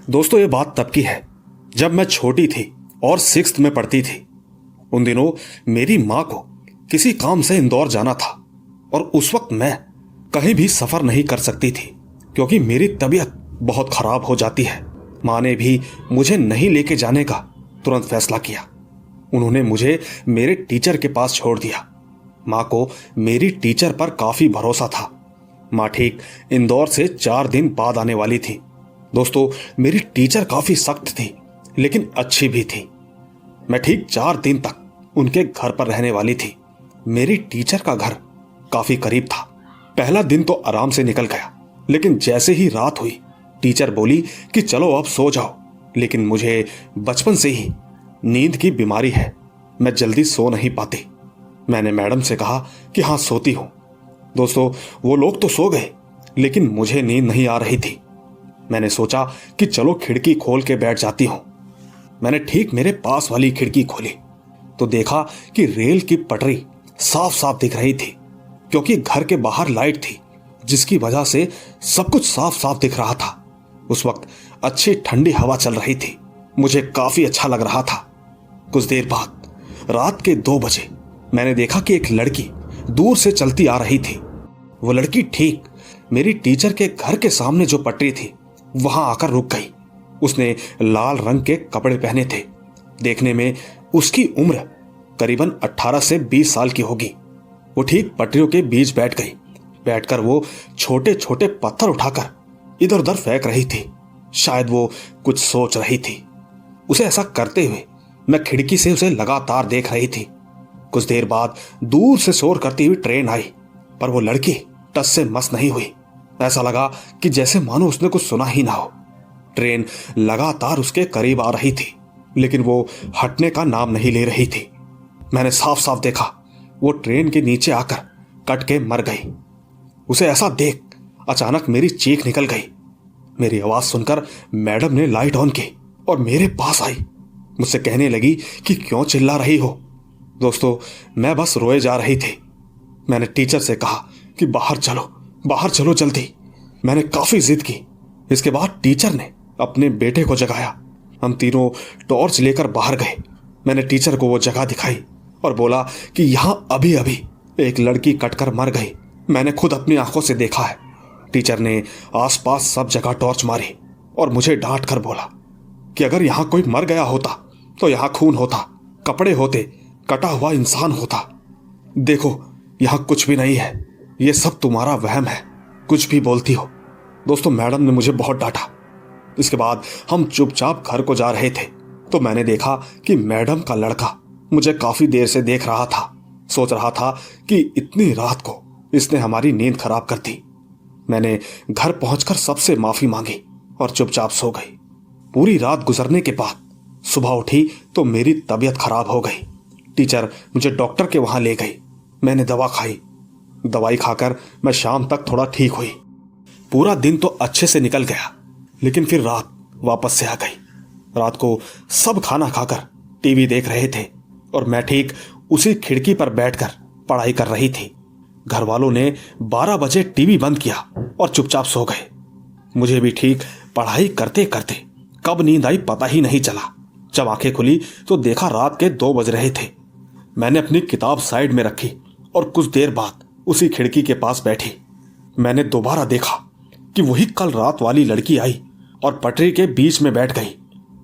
दोस्तों ये बात तब की है जब मैं छोटी थी और 6th में पढ़ती थी। उन दिनों मेरी माँ को किसी काम से इंदौर जाना था और उस वक्त मैं कहीं भी सफर नहीं कर सकती थी क्योंकि मेरी तबीयत बहुत खराब हो जाती है। माँ ने भी मुझे नहीं लेके जाने का तुरंत फैसला किया। उन्होंने मुझे मेरे टीचर के पास छोड़ दिया। माँ को मेरी टीचर पर काफी भरोसा था। माँ ठीक इंदौर से 4 दिन बाद आने वाली थी। दोस्तों मेरी टीचर काफी सख्त थी लेकिन अच्छी भी थी। मैं ठीक 4 दिन तक उनके घर पर रहने वाली थी। मेरी टीचर का घर काफी करीब था। पहला दिन तो आराम से निकल गया, लेकिन जैसे ही रात हुई टीचर बोली कि चलो अब सो जाओ। लेकिन मुझे बचपन से ही नींद की बीमारी है, मैं जल्दी सो नहीं पाती। मैंने मैडम से कहा कि हाँ सोती हूं। दोस्तों वो लोग तो सो गए लेकिन मुझे नींद नहीं आ रही थी। मैंने सोचा कि चलो खिड़की खोल के बैठ जाती हूं। मैंने ठीक मेरे पास वाली खिड़की खोली तो देखा कि रेल की पटरी साफ साफ दिख रही थी क्योंकि घर के बाहर लाइट थी जिसकी वजह से सब कुछ साफ साफ दिख रहा था। उस वक्त अच्छी ठंडी हवा चल रही थी, मुझे काफी अच्छा लग रहा था। कुछ देर बाद रात के 2 बजे मैंने देखा कि एक लड़की दूर से चलती आ रही थी। वो लड़की ठीक मेरी टीचर के घर के सामने जो पटरी थी वहां आकर रुक गई। उसने लाल रंग के कपड़े पहने थे। देखने में उसकी उम्र करीबन 18 से 20 साल की होगी। वो ठीक पटरियों के बीच बैठ गई। बैठकर वो छोटे छोटे पत्थर उठाकर इधर उधर फेंक रही थी। शायद वो कुछ सोच रही थी। उसे ऐसा करते हुए मैं खिड़की से उसे लगातार देख रही थी। कुछ देर बाद दूर से शोर करती हुई ट्रेन आई, पर वो लड़की टस से मस नहीं हुई। ऐसा लगा कि जैसे मानो उसने कुछ सुना ही ना हो। ट्रेन लगातार उसके करीब आ रही थी लेकिन वो हटने का नाम नहीं ले रही थी। मैंने साफ साफ देखा वो ट्रेन के नीचे आकर कट के मर गई। उसे ऐसा देख अचानक मेरी चीख निकल गई। मेरी आवाज सुनकर मैडम ने लाइट ऑन की और मेरे पास आई। मुझसे कहने लगी कि क्यों चिल्ला रही हो। दोस्तों मैं बस रोए जा रही थी। मैंने टीचर से कहा कि बाहर चलो जल्दी। मैंने काफी जिद की। इसके बाद टीचर ने अपने बेटे को जगाया। हम तीनों टॉर्च लेकर बाहर गए। मैंने टीचर को वो जगह दिखाई और बोला कि यहां अभी अभी एक लड़की कटकर मर गई, मैंने खुद अपनी आंखों से देखा है। टीचर ने आसपास सब जगह टॉर्च मारी और मुझे डांट कर बोला कि अगर यहां कोई मर गया होता तो यहां खून होता, कपड़े होते, कटा हुआ इंसान होता। देखो यहां कुछ भी नहीं है, ये सब तुम्हारा वहम है, कुछ भी बोलती हो। दोस्तों मैडम ने मुझे बहुत डांटा। इसके बाद हम चुपचाप घर को जा रहे थे तो मैंने देखा कि मैडम का लड़का मुझे काफी देर से देख रहा था। सोच रहा था कि इतनी रात को इसने हमारी नींद खराब कर दी। मैंने घर पहुंचकर सबसे माफी मांगी और चुपचाप सो गई। पूरी रात गुजरने के बाद सुबह उठी तो मेरी तबीयत खराब हो गई। टीचर मुझे डॉक्टर के वहां ले गई। मैंने दवा खाई। दवाई खाकर मैं शाम तक थोड़ा ठीक हुई। पूरा दिन तो अच्छे से निकल गया लेकिन फिर रात वापस से आ गई। रात को सब खाना खाकर टीवी देख रहे थे और मैं ठीक उसी खिड़की पर बैठकर पढ़ाई कर रही थी। घर वालों ने 12 बजे टीवी बंद किया और चुपचाप सो गए। मुझे भी ठीक पढ़ाई करते करते कब नींद आई पता ही नहीं चला। जब आंखें खुली तो देखा रात के 2 बज रहे थे। मैंने अपनी किताब साइड में रखी और कुछ देर बाद उसी खिड़की के पास बैठी। मैंने दोबारा देखा कि वही कल रात वाली लड़की आई और पटरी के बीच में बैठ गई।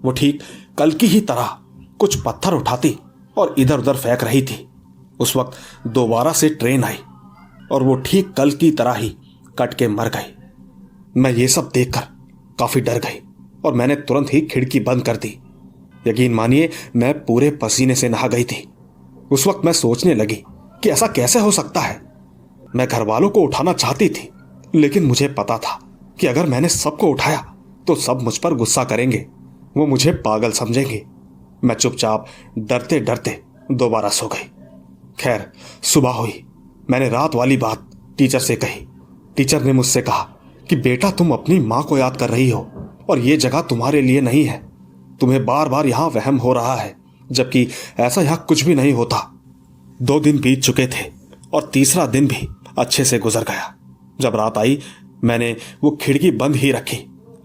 वो ठीक कल की ही तरह कुछ पत्थर उठाती और इधर उधर फेंक रही थी। उस वक्त दोबारा से ट्रेन आई और वो ठीक कल की तरह ही कट के मर गई। मैं ये सब देखकर काफी डर गई और मैंने तुरंत ही खिड़की बंद कर दी। यकीन मानिए मैं पूरे पसीने से नहा गई थी। उस वक्त मैं सोचने लगी कि ऐसा कैसे हो सकता है। मैं घर वालों को उठाना चाहती थी लेकिन मुझे पता था कि अगर मैंने सबको उठाया तो सब मुझ पर गुस्सा करेंगे, वो मुझे पागल समझेंगे। मैं चुपचाप डरते डरते दोबारा सो गई। खैर सुबह हुई। मैंने रात वाली बात टीचर से कही। टीचर ने मुझसे कहा कि बेटा तुम अपनी माँ को याद कर रही हो और ये जगह तुम्हारे लिए नहीं है। तुम्हें बार बार यहाँ वहम हो रहा है जबकि ऐसा यहाँ कुछ भी नहीं होता। 2 दिन बीत चुके थे और तीसरा दिन भी अच्छे से गुजर गया। जब रात आई मैंने वो खिड़की बंद ही रखी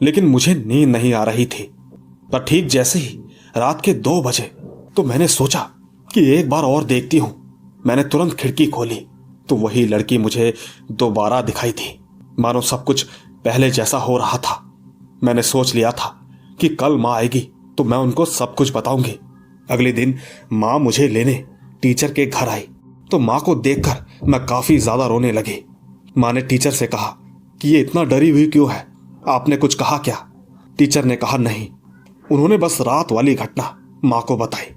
लेकिन मुझे नींद नहीं आ रही थी। पर ठीक जैसे ही रात के 2 बजे तो मैंने सोचा कि एक बार और देखती हूं। मैंने तुरंत खिड़की खोली तो वही लड़की मुझे दोबारा दिखाई थी, मानो सब कुछ पहले जैसा हो रहा था। मैंने सोच लिया था कि कल माँ आएगी तो मैं उनको सब कुछ बताऊंगी। अगले दिन माँ मुझे लेने टीचर के घर आई तो माँ को देखकर मैं काफी ज्यादा रोने लगी। माँ ने टीचर से कहा कि ये इतना डरी हुई क्यों है, आपने कुछ कहा क्या? टीचर ने कहा नहीं, उन्होंने बस रात वाली घटना माँ को बताई।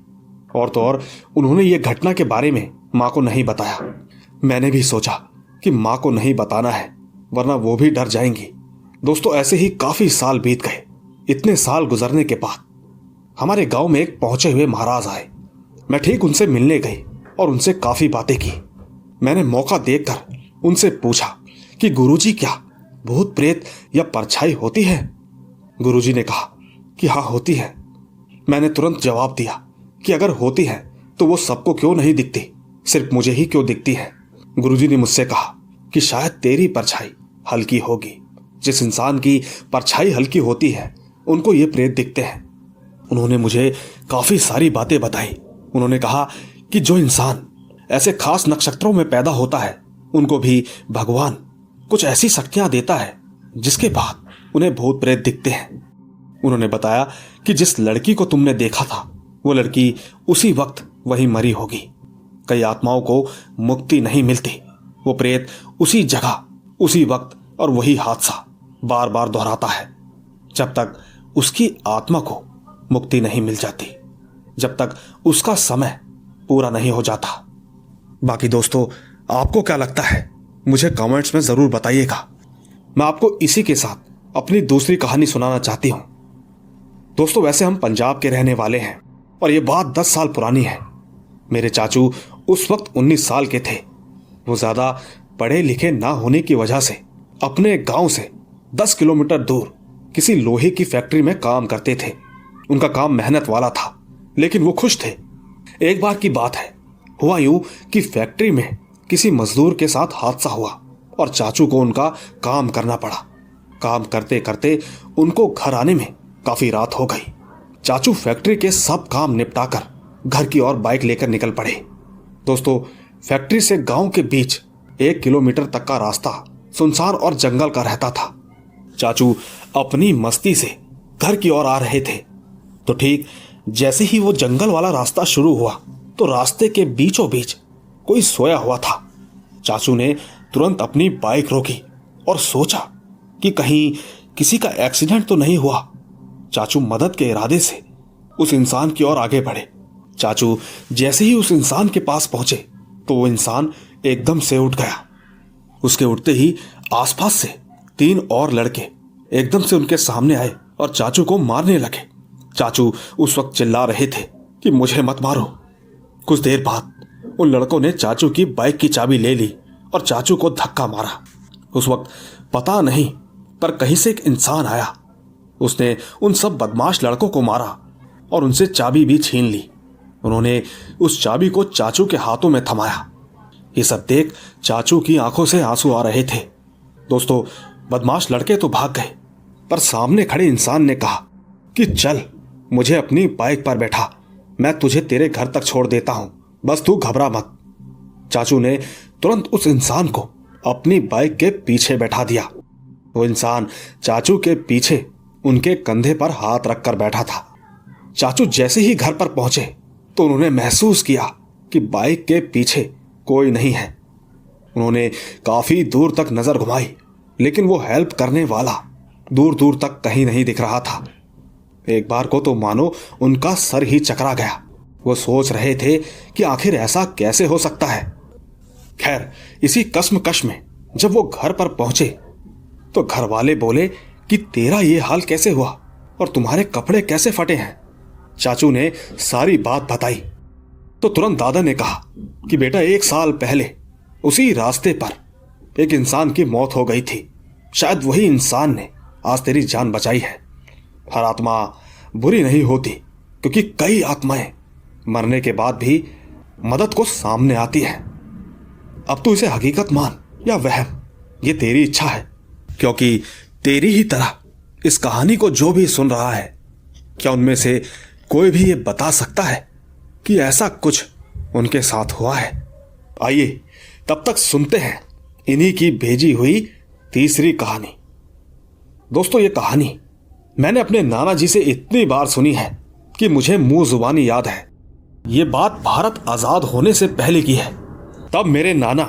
और तो और उन्होंने ये घटना के बारे में माँ को नहीं बताया। मैंने भी सोचा कि माँ को नहीं बताना है वरना वो भी डर जाएंगी। दोस्तों, ऐसे ही काफी साल बीत गए। इतने साल गुजरने के बाद हमारे गांव में एक पहुंचे हुए महाराज आए। मैं ठीक उनसे मिलने गई और उनसे काफी बातें की। मैंने मौका देखकर उनसे पूछा कि गुरुजी, क्या भूत प्रेत या परछाई होती है? गुरुजी ने कहा कि हाँ होती है। मैंने तुरंत जवाब दिया कि अगर होती है तो वो सबको क्यों नहीं दिखती, सिर्फ मुझे ही क्यों दिखती है? गुरुजी ने मुझसे कहा कि शायद तेरी परछाई हल्की होगी। जिस इंसान की परछाई हल्की होती है उनको ये प्रेत दिखते हैं। उन्होंने मुझे काफी सारी बातें बताई। उन्होंने कहा कि जो इंसान ऐसे खास नक्षत्रों में पैदा होता है उनको भी भगवान कुछ ऐसी शक्तियां देता है जिसके बाद उन्हें भूत प्रेत दिखते हैं। उन्होंने बताया कि जिस लड़की को तुमने देखा था वो लड़की उसी वक्त वही मरी होगी। कई आत्माओं को मुक्ति नहीं मिलती, वो प्रेत उसी जगह उसी वक्त और वही हादसा बार बार दोहराता है जब तक उसकी आत्मा को मुक्ति नहीं मिल जाती, जब तक उसका समय पूरा नहीं हो जाता। बाकी दोस्तों, आपको क्या लगता है मुझे कमेंट्स में जरूर बताइएगा। मैं आपको इसी के साथ अपनी दूसरी कहानी सुनाना चाहती हूं। दोस्तों, वैसे हम पंजाब के रहने वाले हैं और ये बात 10 साल पुरानी है। मेरे चाचू उस वक्त 19 साल के थे। वो ज्यादा पढ़े लिखे ना होने की वजह से अपने गांव से 10 किलोमीटर दूर किसी लोहे की फैक्ट्री में काम करते थे। उनका काम मेहनत वाला था लेकिन वो खुश थे। एक बार की बात है, हुआ यूं कि फैक्ट्री में किसी मजदूर के साथ हादसा हुआ और चाचू को उनका काम करना पड़ा। काम करते करते उनको घर आने में काफी रात हो गई। चाचू फैक्ट्री के सब काम निपटाकर घर की ओर बाइक लेकर निकल पड़े। दोस्तों, फैक्ट्री से गांव के बीच 1 किलोमीटर तक का रास्ता सुनसान और जंगल का रहता था। चाचू अपनी मस्ती से घर की ओर आ रहे थे तो ठीक जैसे ही वो जंगल वाला रास्ता शुरू हुआ तो रास्ते के बीचों बीच कोई सोया हुआ था। चाचू ने तुरंत अपनी बाइक रोकी और सोचा कि कहीं किसी का एक्सीडेंट तो नहीं हुआ। चाचू मदद के इरादे से उस इंसान की ओर आगे बढ़े। चाचू जैसे ही उस इंसान के पास पहुंचे तो वो इंसान एकदम से उठ गया। उसके उठते ही आसपास से 3 और लड़के एकदम से उनके सामने आए और चाचू को मारने लगे। चाचू उस वक्त चिल्ला रहे थे कि मुझे मत मारो। कुछ देर बाद उन लड़कों ने चाचू की बाइक की चाबी ले ली और चाचू को धक्का मारा। उस वक्त पता नहीं पर कहीं से एक इंसान आया। उसने उन सब बदमाश लड़कों को मारा और उनसे चाबी भी छीन ली। उन्होंने उस चाबी को चाचू के हाथों में थमाया। ये सब देख चाचू की आंखों से आंसू आ रहे थे। दोस्तों, बदमाश लड़के तो भाग गए पर सामने खड़े इंसान ने कहा कि चल मुझे अपनी बाइक पर बैठा, मैं तुझे तेरे घर तक छोड़ देता हूं, बस तू घबरा मत। चाचू ने तुरंत उस इंसान को अपनी बाइक के पीछे बैठा दिया। वो इंसान चाचू के पीछे उनके कंधे पर हाथ रखकर बैठा था। चाचू जैसे ही घर पर पहुंचे तो उन्होंने महसूस किया कि बाइक के पीछे कोई नहीं है। उन्होंने काफी दूर तक नजर घुमाई लेकिन वो हेल्प करने वाला दूर दूर तक कहीं नहीं दिख रहा था। एक बार को तो मानो उनका सर ही चकरा गया। वो सोच रहे थे कि आखिर ऐसा कैसे हो सकता है। खैर, इसी कश्मकश में जब वो घर पर पहुंचे तो घर वाले बोले कि तेरा ये हाल कैसे हुआ और तुम्हारे कपड़े कैसे फटे हैं। चाचू ने सारी बात बताई तो तुरंत दादा ने कहा कि बेटा 1 साल पहले उसी रास्ते पर एक इंसान की मौत हो गई थी। शायद वही इंसान ने आज तेरी जान बचाई है। हर आत्मा बुरी नहीं होती क्योंकि कई आत्माएं मरने के बाद भी मदद को सामने आती है। अब तू इसे हकीकत मान या वहम, ये तेरी इच्छा है, क्योंकि तेरी ही तरह इस कहानी को जो भी सुन रहा है, क्या उनमें से कोई भी ये बता सकता है कि ऐसा कुछ उनके साथ हुआ है? आइए तब तक सुनते हैं इन्हीं की भेजी हुई तीसरी कहानी। दोस्तों, ये कहानी मैंने अपने नाना जी से इतनी बार सुनी है कि मुझे मुंह जुबानी याद है। ये बात भारत आजाद होने से पहले की है। तब मेरे नाना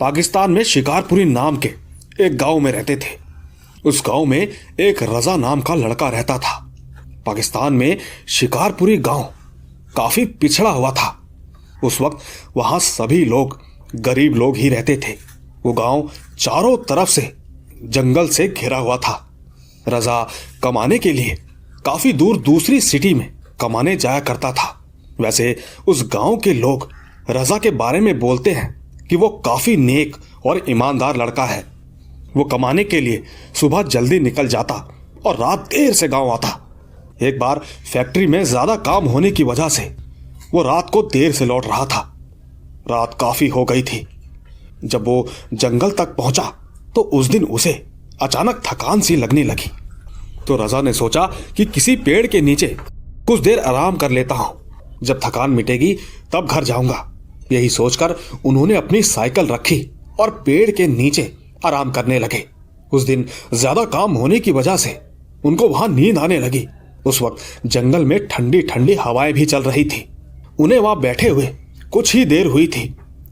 पाकिस्तान में शिकारपुरी नाम के एक गांव में रहते थे। उस गांव में एक रजा नाम का लड़का रहता था। पाकिस्तान में शिकारपुरी गांव काफी पिछड़ा हुआ था। उस वक्त वहां सभी लोग गरीब लोग ही रहते थे। वो गांव चारों तरफ से जंगल से घिरा हुआ था। रजा कमाने के लिए काफी दूर दूसरी सिटी में कमाने जाया करता था। वैसे उस गांव के लोग रजा के बारे में बोलते हैं कि वो काफी नेक और ईमानदार लड़का है। वो कमाने के लिए सुबह जल्दी निकल जाता और रात देर से गांव आता। एक बार फैक्ट्री में ज्यादा काम होने की वजह से वो रात को देर से लौट रहा था। रात काफी हो गई थी। जब वो जंगल तक पहुंचा तो उस दिन उसे अचानक थकान सी लगने लगी। तो रजा ने सोचा कि किसी पेड़ के नीचे कुछ देर आराम कर लेता हूं। जब थकान मिटेगी तब घर जाऊंगा। यही सोचकर उन्होंने अपनी साइकिल रखी और पेड़ के नीचे आराम करने लगे। उस दिन ज्यादा काम होने की वजह से उनको वहां नींद आने लगी। उस वक्त जंगल में ठंडी ठंडी हवाएं भी चल रही थी। उन्हें वहां बैठे हुए कुछ ही देर हुई थी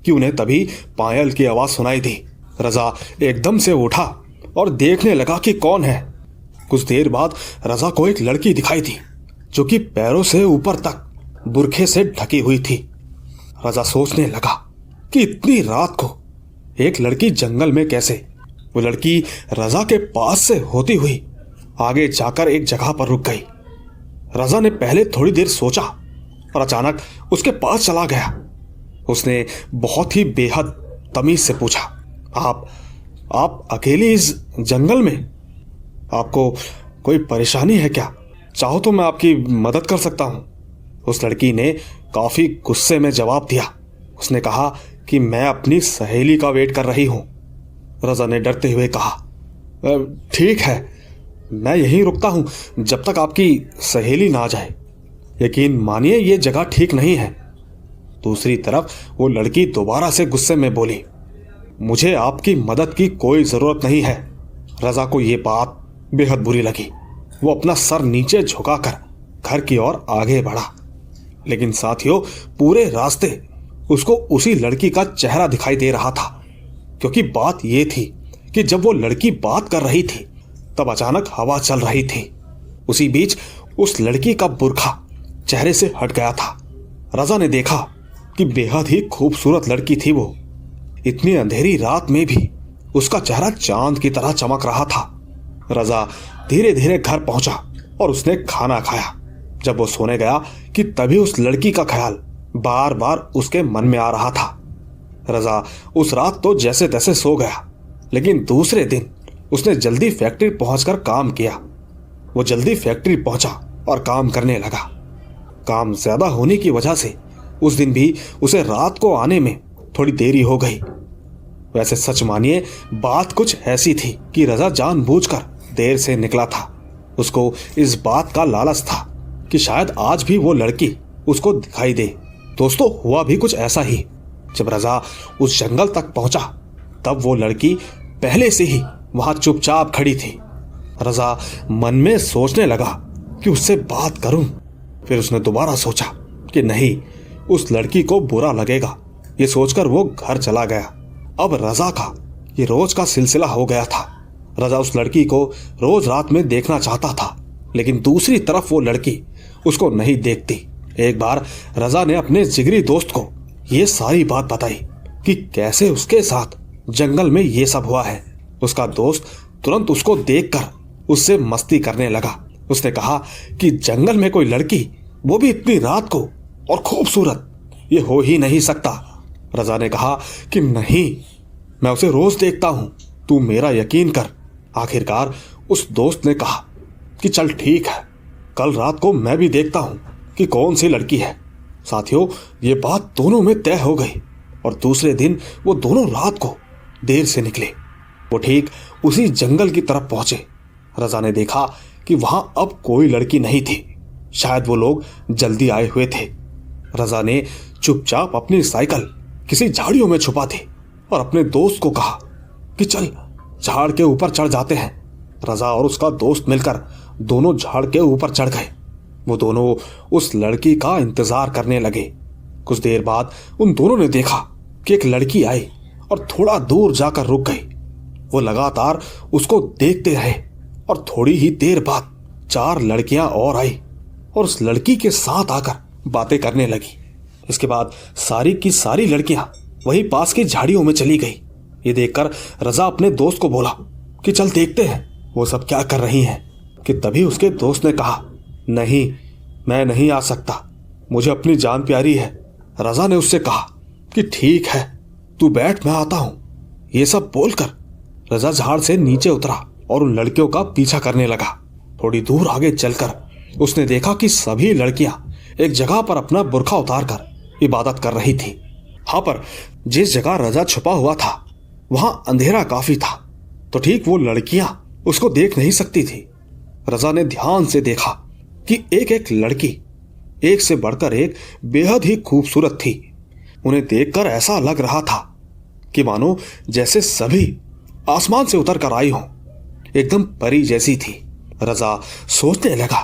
कि उन्हें तभी पायल की आवाज सुनाई दी। रजा एकदम से उठा और देखने लगा कि कौन है। कुछ देर बाद रजा को एक लड़की दिखाई दी जो कि पैरों से ऊपर तक बुरखे से ढकी हुई थी। रजा सोचने लगा कि इतनी रात को एक लड़की जंगल में कैसे? वो लड़की रजा के पास से होती हुई आगे जाकर एक जगह पर रुक गई। रजा ने पहले थोड़ी देर सोचा और अचानक उसके पास चला गया। उसने बहुत ही बेहद तमीज से पूछा, आप अकेली इस जंगल में? आपको कोई परेशानी है क्या? चाहो तो मैं आपकी मदद कर सकता हूं। उस लड़की ने काफी गुस्से में जवाब दिया। उसने कहा कि मैं अपनी सहेली का वेट कर रही हूं। रजा ने डरते हुए कहा, ठीक है, मैं यहीं रुकता हूं जब तक आपकी सहेली ना आ जाए। यकीन मानिए ये जगह ठीक नहीं है। दूसरी तरफ वो लड़की दोबारा से गुस्से में बोली, मुझे आपकी मदद की कोई जरूरत नहीं है। रजा को ये बात बेहद बुरी लगी। वो अपना सर नीचे झुकाकर घर की ओर आगे बढ़ा। लेकिन साथियों, पूरे रास्ते उसको उसी लड़की का चेहरा दिखाई दे रहा था। क्योंकि बात यह थी कि जब वो लड़की बात कर रही थी तब अचानक हवा चल रही थी। उसी बीच उस लड़की का बुरखा चेहरे से हट गया था। रजा ने देखा कि बेहद ही खूबसूरत लड़की थी वो। इतनी अंधेरी रात में भी उसका चेहरा चांद की तरह चमक रहा था। रजा धीरे धीरे घर पहुंचा और उसने खाना खाया। जब वो सोने गया कि तभी उस लड़की का ख्याल बार बार उसके मन में आ रहा था। रजा उस रात तो जैसे तैसे सो गया, लेकिन दूसरे दिन उसने जल्दी फैक्ट्री पहुंचकर काम किया। वो जल्दी फैक्ट्री पहुंचा और काम करने लगा। काम ज्यादा होने की वजह से उस दिन भी उसे रात को आने में थोड़ी देरी हो गई। वैसे सच मानिए बात कुछ ऐसी थी कि रजा जानबूझकर देर से निकला था। उसको इस बात का लालच था कि शायद आज भी वो लड़की उसको दिखाई दे। दोस्तों, हुआ भी कुछ ऐसा ही। जब रजा उस जंगल तक पहुंचा तब वो लड़की पहले से ही वहां चुपचाप खड़ी थी। रजा मन में सोचने लगा कि उससे बात करूं। फिर उसने दोबारा सोचा कि नहीं, उस लड़की को बुरा लगेगा। ये सोचकर वो घर चला गया। अब रजा का ये रोज का सिलसिला हो गया था। रजा उस लड़की को रोज रात में देखना चाहता था, लेकिन दूसरी तरफ वो लड़की उसको नहीं देखती। एक बार रजा ने अपने जिगरी दोस्त को ये सारी बात बताई कि कैसे उसके साथ जंगल में ये सब हुआ है। उसका दोस्त तुरंत उसको देखकर उससे मस्ती करने लगा। उसने कहा कि जंगल में कोई लड़की, वो भी इतनी रात को और खूबसूरत, ये हो ही नहीं सकता। रजा ने कहा कि नहीं, मैं उसे रोज देखता हूं, तू मेरा यकीन कर। आखिरकार उस दोस्त ने कहा कि चल ठीक है, कल रात को मैं भी देखता हूं कि कौन सी लड़की है। साथियों, ये बात दोनों में तय हो गई और दूसरे दिन वो दोनों रात को देर से निकले। वो ठीक उसी जंगल की तरफ पहुंचे। रजा ने देखा कि वहां अब कोई लड़की नहीं थी। शायद वो लोग जल्दी आए हुए थे। रजा ने चुपचाप अपनी साइकिल किसी झाड़ियों में छुपा दी और अपने दोस्त को कहा कि चल झाड़ के ऊपर चढ़ जाते हैं। रजा और उसका दोस्त मिलकर दोनों झाड़ के ऊपर चढ़ गए। वो दोनों उस लड़की का इंतजार करने लगे। कुछ देर बाद उन दोनों ने देखा कि एक लड़की आई और थोड़ा दूर जाकर रुक गई। वो लगातार उसको देखते रहे और थोड़ी ही देर बाद 4 लड़कियां और आई और उस लड़की के साथ आकर बातें करने लगी। इसके बाद सारी की सारी लड़कियां वहीं पास की झाड़ियों में चली गई। ये देखकर रजा अपने दोस्त को बोला कि चल देखते हैं वो सब क्या कर रही हैं। कि तभी उसके दोस्त ने कहा, नहीं, मैं नहीं आ सकता, मुझे अपनी जान प्यारी है। रजा ने उससे कहा कि ठीक है, तू बैठ, मैं आता हूं। ये सब बोलकर रजा झाड़ से नीचे उतरा और उन लड़कियों का पीछा करने लगा। थोड़ी दूर आगे चलकर उसने देखा कि सभी लड़कियां एक जगह पर अपना बुर्खा उतारकर इबादत कर रही थी। हाँ, पर जिस जगह रजा छुपा हुआ था वहां अंधेरा काफी था, तो ठीक वो लड़कियां उसको देख नहीं सकती थी। रजा ने ध्यान से देखा कि एक एक लड़की एक से बढ़कर एक बेहद ही खूबसूरत थी। उन्हें देखकर ऐसा लग रहा था कि मानो जैसे सभी आसमान से उतर कर आई हों, एकदम परी जैसी थी। रजा सोचने लगा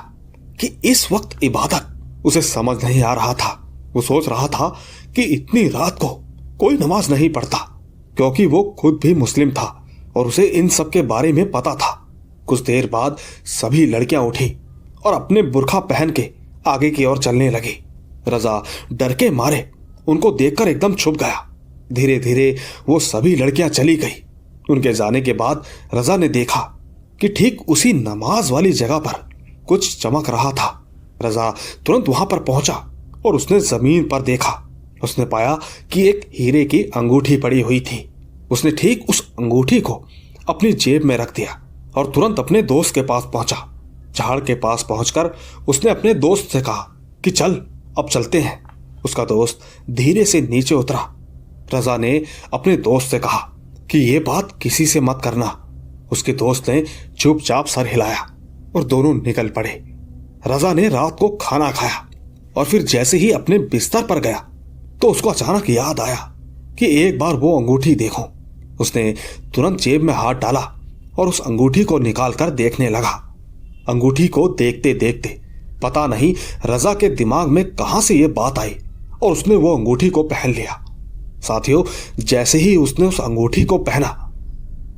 कि इस वक्त इबादत उसे समझ नहीं आ रहा था। वो सोच रहा था कि इतनी रात को कोई नमाज नहीं पढ़ता, क्योंकि वो खुद भी मुस्लिम था और उसे इन सब के बारे में पता था। कुछ देर बाद सभी लड़कियां उठी और अपने बुर्खा पहन के आगे की ओर चलने लगी। रजा डर के मारे उनको देखकर एकदम छुप गया। धीरे धीरे वो सभी लड़कियां चली गई। उनके जाने के बाद रजा ने देखा कि ठीक उसी नमाज वाली जगह पर कुछ चमक रहा था। रजा तुरंत वहां पर पहुंचा और उसने जमीन पर देखा। उसने पाया कि एक हीरे की अंगूठी पड़ी हुई थी। उसने ठीक उस अंगूठी को अपनी जेब में रख दिया और तुरंत अपने दोस्त के पास पहुंचा। झाड़ के पास पहुंचकर उसने अपने दोस्त से कहा कि चल अब चलते हैं। उसका दोस्त धीरे से नीचे उतरा। रजा ने अपने दोस्त से कहा कि यह बात किसी से मत करना। उसके दोस्त ने चुपचाप सर हिलाया और दोनों निकल पड़े। रजा ने रात को खाना खाया और फिर जैसे ही अपने बिस्तर पर गया तो उसको अचानक याद आया कि एक बार वो अंगूठी देखो। उसने तुरंत जेब में हाथ डाला और उस अंगूठी को निकालकर देखने लगा। अंगूठी को देखते देखते पता नहीं रजा के दिमाग में कहां से ये बात आई और उसने वो अंगूठी को पहन लिया। साथियों, जैसे ही उसने उस अंगूठी को पहना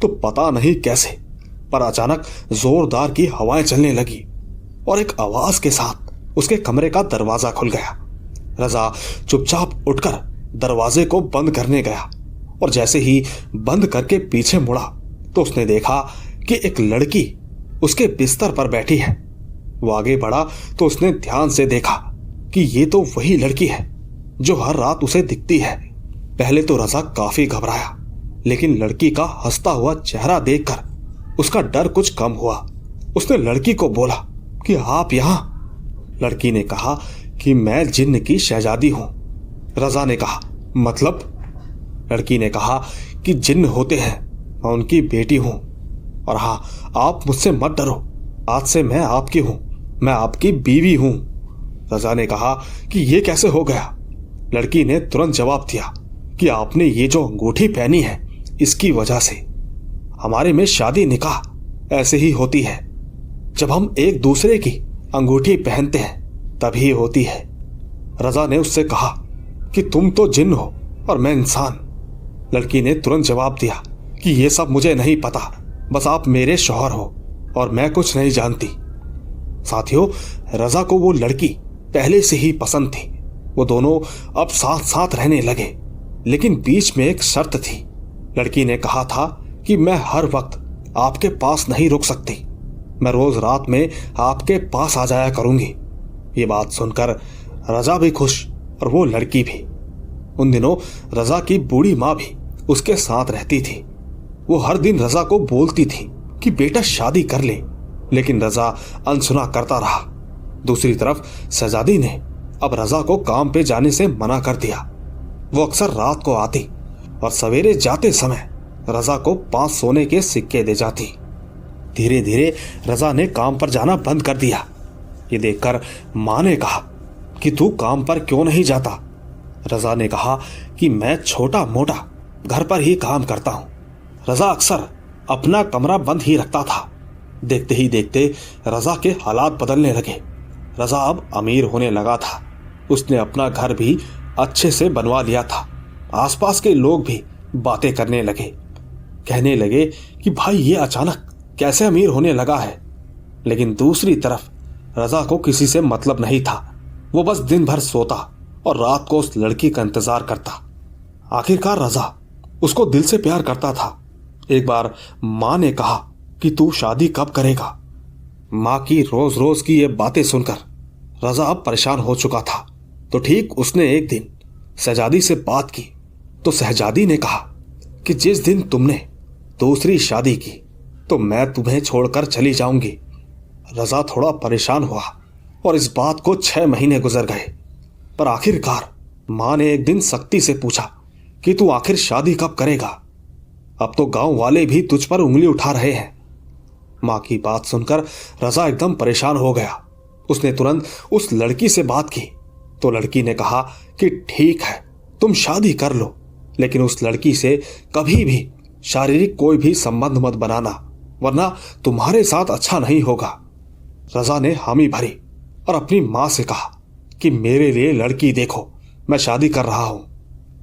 तो पता नहीं कैसे पर अचानक जोरदार की हवाएं चलने लगी और एक आवाज के साथ उसके कमरे का दरवाजा खुल गया। रजा चुपचाप उठकर दरवाजे को बंद करने गया और जैसे ही बंद करके पीछे मुड़ा तो उसने देखा कि एक लड़की उसके बिस्तर पर बैठी है। वो आगे बढ़ा तो उसने ध्यान से देखा कि ये तो वही लड़की है जो हर रात उसे दिखती है। पहले तो रजा काफी घबराया, लेकिन लड़की का हंसता हुआ चेहरा देखकर उसका डर कुछ कम हुआ। उसने लड़की को बोला कि आप यहां? लड़की ने कहा कि मैं जिन्न की शहजादी हूं। रजा ने कहा, मतलब? लड़की ने कहा कि जिन्न होते हैं, मैं उनकी बेटी हूं। और हाँ, आप मुझसे मत डरो, आज से मैं आपकी हूं, मैं आपकी बीवी हूं। रजा ने कहा कि ये कैसे हो गया? लड़की ने तुरंत जवाब दिया कि आपने ये जो अंगूठी पहनी है इसकी वजह से। हमारे में शादी निकाह ऐसे ही होती है, जब हम एक दूसरे की अंगूठी पहनते हैं तभी होती है। रजा ने उससे कहा कि तुम तो जिन्न हो और मैं इंसान। लड़की ने तुरंत जवाब दिया कि ये सब मुझे नहीं पता, बस आप मेरे शौहर हो और मैं कुछ नहीं जानती। साथियों, रजा को वो लड़की पहले से ही पसंद थी। वो दोनों अब साथ साथ रहने लगे, लेकिन बीच में एक शर्त थी। लड़की ने कहा था कि मैं हर वक्त आपके पास नहीं रुक सकती, मैं रोज रात में आपके पास आ जाया करूंगी। ये बात सुनकर रजा भी खुश और वो लड़की भी। उन दिनों रजा की बूढ़ी माँ भी उसके साथ रहती थी। वो हर दिन रजा को बोलती थी कि बेटा शादी कर ले, लेकिन रजा अनसुना करता रहा। दूसरी तरफ शहजादी ने अब रजा को काम पे जाने से मना कर दिया। वो अक्सर रात को आती और सवेरे जाते समय रजा को 5 सोने के सिक्के दे जाती। धीरे धीरे रजा ने काम पर जाना बंद कर दिया। ये देखकर माँ ने कहा कि तू काम पर क्यों नहीं जाता। रजा ने कहा कि मैं छोटा मोटा घर पर ही काम करता हूँ। रजा अक्सर अपना कमरा बंद ही रखता था। देखते ही देखते रजा के हालात बदलने लगे। रजा अब अमीर होने लगा था। उसने अपना घर भी अच्छे से बनवा लिया था। आसपास के लोग भी बातें करने लगे, कहने लगे कि भाई ये अचानक कैसे अमीर होने लगा है। लेकिन दूसरी तरफ रजा को किसी से मतलब नहीं था। वो बस दिन भर सोता और रात को उस लड़की का इंतजार करता। आखिरकार रजा उसको दिल से प्यार करता था। एक बार माँ ने कहा कि तू शादी कब करेगा। माँ की रोज रोज की ये बातें सुनकर रजा अब परेशान हो चुका था। तो ठीक उसने एक दिन शहजादी से बात की तो शहजादी ने कहा कि जिस दिन तुमने दूसरी शादी की तो मैं तुम्हें छोड़कर चली जाऊंगी। रजा थोड़ा परेशान हुआ और इस बात को 6 महीने गुजर गए। पर आखिरकार माँ ने एक दिन सख्ती से पूछा कि तू आखिर शादी कब करेगा। अब तो गांव वाले भी तुझ पर उंगली उठा रहे हैं। माँ की बात सुनकर रजा एकदम परेशान हो गया। उसने तुरंत उस लड़की से बात की तो लड़की ने कहा कि ठीक है तुम शादी कर लो, लेकिन उस लड़की से कभी भी शारीरिक कोई भी संबंध मत बनाना, वरना तुम्हारे साथ अच्छा नहीं होगा। रजा ने हामी भरी और अपनी माँ से कहा कि मेरे लिए लड़की देखो, मैं शादी कर रहा हूं।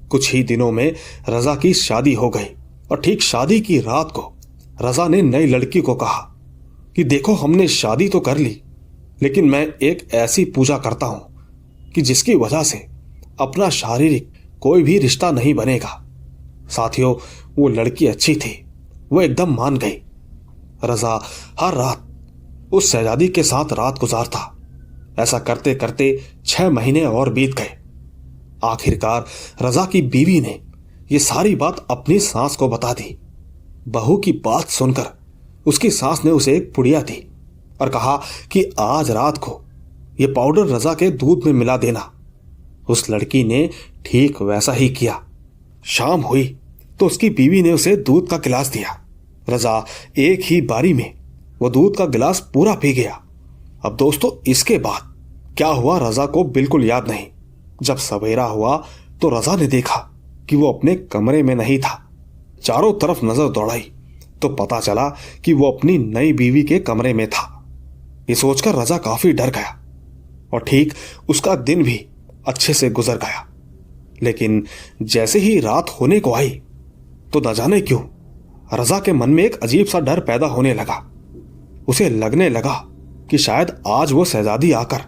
कुछ ही दिनों में रजा की शादी हो गई और ठीक शादी की रात को रजा ने नई लड़की को कहा कि देखो हमने शादी तो कर ली, लेकिन मैं एक ऐसी पूजा करता हूं कि जिसकी वजह से अपना शारीरिक कोई भी रिश्ता नहीं बनेगा। साथियों, वो लड़की अच्छी थी, वो एकदम मान गई। रजा हर रात उस शहजादी के साथ रात गुजारता। ऐसा करते करते 6 महीने और बीत गए। आखिरकार रजा की बीवी ने ये सारी बात अपनी सास को बता दी। बहू की बात सुनकर उसकी सास ने उसे एक पुड़िया दी और कहा कि आज रात को ये पाउडर रजा के दूध में मिला देना। उस लड़की ने ठीक वैसा ही किया। शाम हुई तो उसकी बीवी ने उसे दूध का गिलास दिया। रजा एक ही बारी में वो दूध का गिलास पूरा पी गया। अब दोस्तों, इसके बाद क्या हुआ रजा को बिल्कुल याद नहीं। जब सवेरा हुआ तो रजा ने देखा कि वो अपने कमरे में नहीं था। चारों तरफ नजर दौड़ाई तो पता चला कि वो अपनी नई बीवी के कमरे में था। ये सोचकर रजा काफी डर गया और ठीक उसका दिन भी अच्छे से गुजर गया। लेकिन जैसे ही रात होने को आई तो न जाने क्यों रजा के मन में एक अजीब सा डर पैदा होने लगा। उसे लगने लगा कि शायद आज वो शहजादी आकर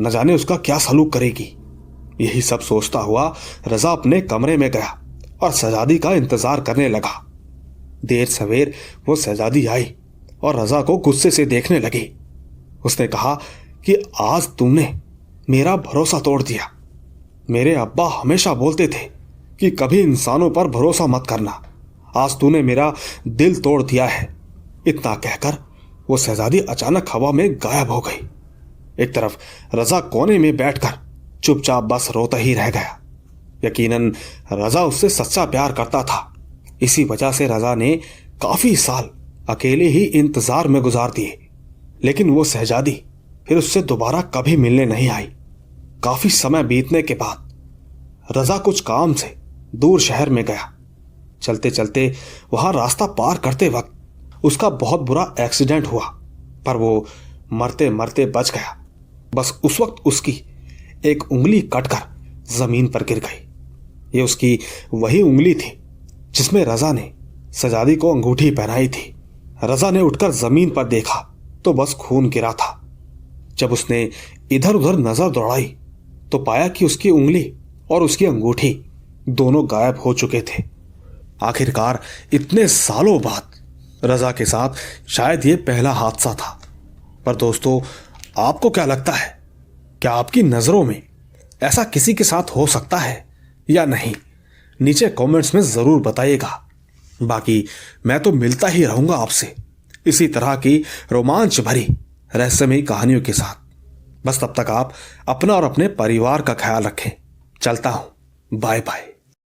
न जाने उसका क्या सलूक करेगी। यही सब सोचता हुआ रजा अपने कमरे में गया और शहजादी का इंतजार करने लगा। देर सवेर वो शहजादी आई और रजा को गुस्से से देखने लगी। उसने कहा कि आज तुमने मेरा भरोसा तोड़ दिया। मेरे अब्बा हमेशा बोलते थे कि कभी इंसानों पर भरोसा मत करना। आज तूने मेरा दिल तोड़ दिया है। इतना कहकर वो शहजादी अचानक हवा में गायब हो गई। एक तरफ रजा कोने में बैठकर चुपचाप बस रोता ही रह गया। यकीनन रजा उससे सच्चा प्यार करता था। इसी वजह से रजा ने काफी साल अकेले ही इंतजार में गुजार दिए। लेकिन वो शहजादी फिर उससे दोबारा कभी मिलने नहीं आई। काफी समय बीतने के बाद रजा कुछ काम से दूर शहर में गया। चलते चलते वहां रास्ता पार करते वक्त उसका बहुत बुरा एक्सीडेंट हुआ, पर वो मरते मरते बच गया। बस उस वक्त उसकी एक उंगली कटकर जमीन पर गिर गई। ये उसकी वही उंगली थी जिसमें रजा ने शहजादी को अंगूठी पहनाई थी। रजा ने उठकर जमीन पर देखा तो बस खून गिरा था। जब उसने इधर उधर नजर दौड़ाई तो पाया कि उसकी उंगली और उसकी अंगूठी दोनों गायब हो चुके थे। आखिरकार इतने सालों बाद रजा के साथ शायद ये पहला हादसा था। पर दोस्तों, आपको क्या लगता है, क्या आपकी नजरों में ऐसा किसी के साथ हो सकता है या नहीं? नीचे कमेंट्स में जरूर बताइएगा। बाकी मैं तो मिलता ही रहूंगा आपसे इसी तरह की रोमांच भरी रहस्यमयी कहानियों के साथ। बस तब तक आप अपना और अपने परिवार का ख्याल रखें। चलता हूं, बाय बाय।